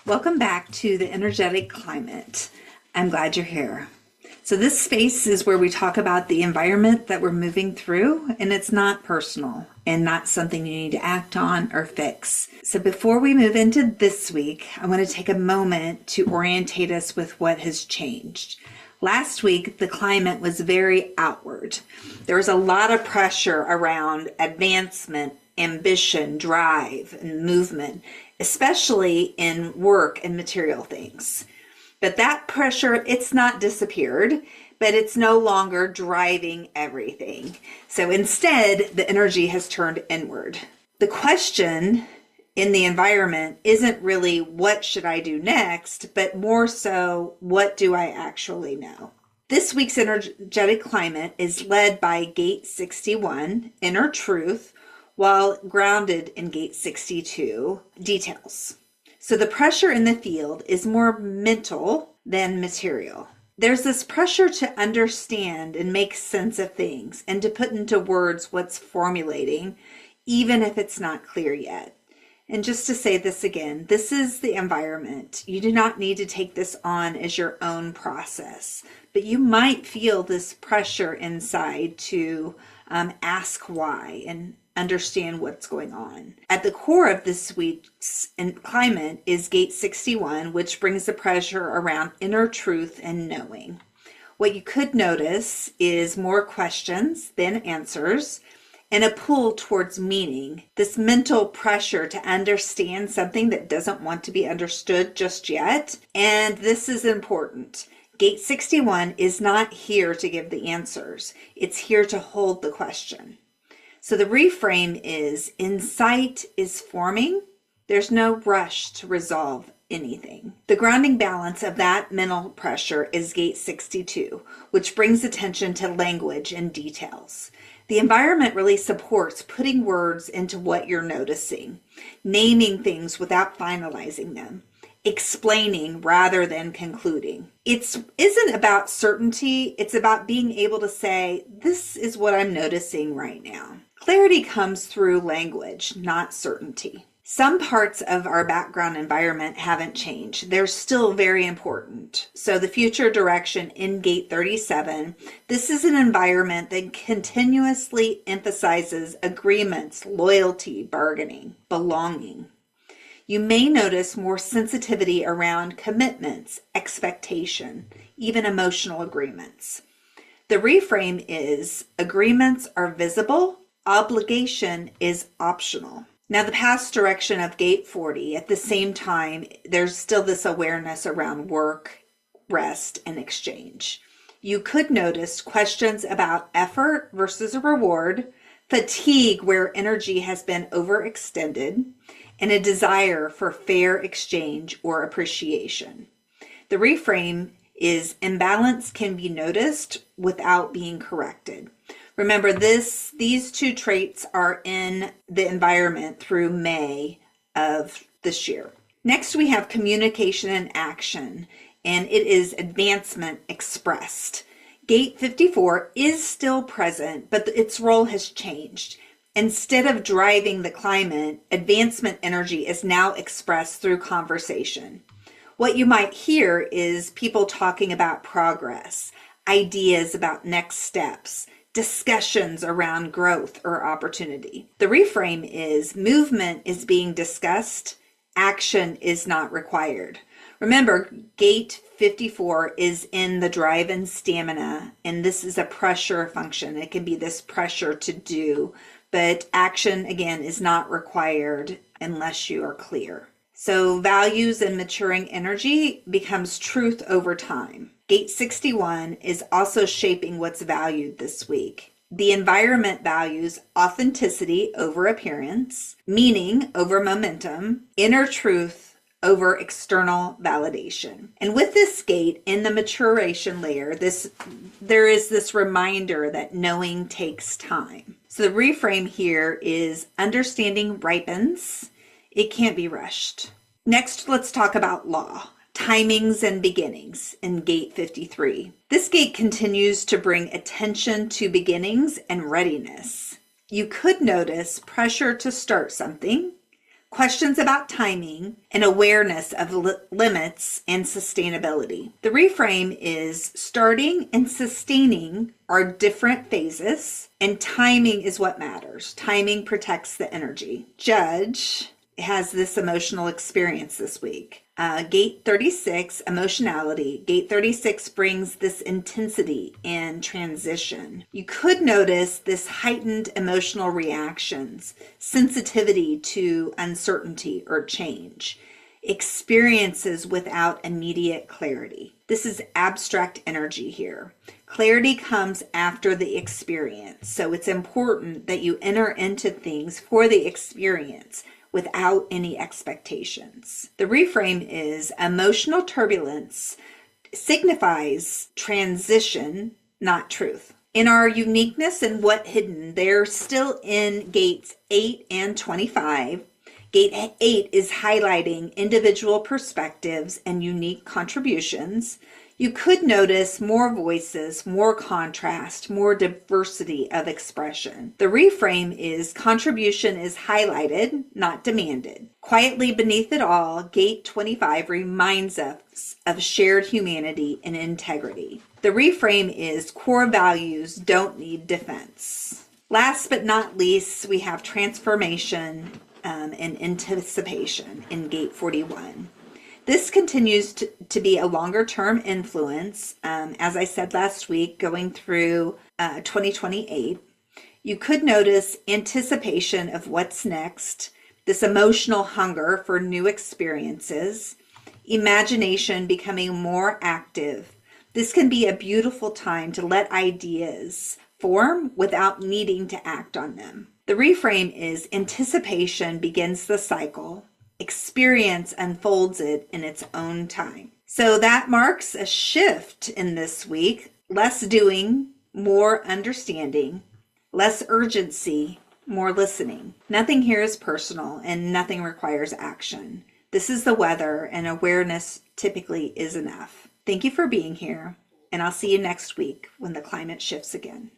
Welcome back to the energetic climate. I'm glad you're here. So this space is where we talk about the environment that we're moving through, and it's not personal and not something you need to act on or fix. So before we move into this week, I want to take a moment to orientate us with what has changed. Last week, the climate was very outward. There was a lot of pressure around advancement, ambition, drive, and movement, especially in work and material things. But that pressure, it's not disappeared, but it's no longer driving everything. So instead, the energy has turned inward. The question in the environment isn't really what should I do next, but more so, what do I actually know? This week's energetic climate is led by Gate 61, Inner Truth, while grounded in Gate 62, Details. So the pressure in the field is more mental than material. There's this pressure to understand and make sense of things and to put into words what's formulating, even if it's not clear yet. And just to say this again, this is the environment. You do not need to take this on as your own process, but you might feel this pressure inside to ask why and understand what's going on. At the core of this week's climate is Gate 61, which brings the pressure around inner truth and knowing. What you could notice is more questions than answers and a pull towards meaning. This mental pressure to understand something that doesn't want to be understood just yet. And this is important. Gate 61 is not here to give the answers. It's here to hold the question. So the reframe is, insight is forming. There's no rush to resolve anything. The grounding balance of that mental pressure is Gate 62, which brings attention to language and details. The environment really supports putting words into what you're noticing, naming things without finalizing them, explaining rather than concluding. It isn't about certainty, it's about being able to say, this is what I'm noticing right now. Clarity comes through language, not certainty. Some parts of our background environment haven't changed. They're still very important. So the future direction in Gate 37, this is an environment that continuously emphasizes agreements, loyalty, bargaining, belonging. You may notice more sensitivity around commitments, expectation, even emotional agreements. The reframe is agreements are visible, obligation is optional. Now, the past direction of Gate 40, at the same time, there's still this awareness around work, rest, and exchange. You could notice questions about effort versus a reward, fatigue where energy has been overextended, and a desire for fair exchange or appreciation. The reframe is imbalance can be noticed without being corrected. Remember, these two traits are in the environment through May of this year. Next, we have communication and action, and it is advancement expressed. Gate 54 is still present, but its role has changed. Instead of driving the climate, advancement energy is now expressed through conversation. What you might hear is people talking about progress, ideas about next steps, discussions around growth or opportunity. The reframe is movement is being discussed, action is not required. Remember, Gate 54 is in the drive and stamina, and this is a pressure function. It can be this pressure to do, but action, again, is not required unless you are clear. So values and maturing energy becomes truth over time. Gate 61 is also shaping what's valued this week. The environment values authenticity over appearance, meaning over momentum, inner truth over external validation. And with this gate in the maturation layer, there is this reminder that knowing takes time. So the reframe here is understanding ripens. It can't be rushed. Next, let's talk about law. Timings and beginnings in Gate 53. This gate continues to bring attention to beginnings and readiness. You could notice pressure to start something, questions about timing, and awareness of limits and sustainability. The reframe is starting and sustaining are different phases, and timing is what matters. Timing protects the energy. Judge has this emotional experience this week. Gate 36, emotionality. Gate 36 brings this intensity and transition. You could notice this heightened emotional reactions, sensitivity to uncertainty or change, experiences without immediate clarity. This is abstract energy here. Clarity comes after the experience, so it's important that you enter into things for the experience without any expectations. The reframe is emotional turbulence signifies transition, not truth. In our uniqueness and what hidden, they're still in gates 8 and 25. Gate 8 is highlighting individual perspectives and unique contributions. You could notice more voices, more contrast, more diversity of expression. The reframe is contribution is highlighted, not demanded. Quietly beneath it all, Gate 25 reminds us of shared humanity and integrity. The reframe is core values don't need defense. Last but not least, we have transformation and anticipation in Gate 41. This continues to be a longer term influence, as I said last week, going through 2028. You could notice anticipation of what's next, this emotional hunger for new experiences, imagination becoming more active. This can be a beautiful time to let ideas form without needing to act on them. The reframe is anticipation begins the cycle. Experience unfolds it in its own time. So that marks a shift in this week. Less doing, more understanding, less urgency, more listening. Nothing here is personal and nothing requires action. This is the weather, and awareness typically is enough. Thank you for being here, and I'll see you next week when the climate shifts again.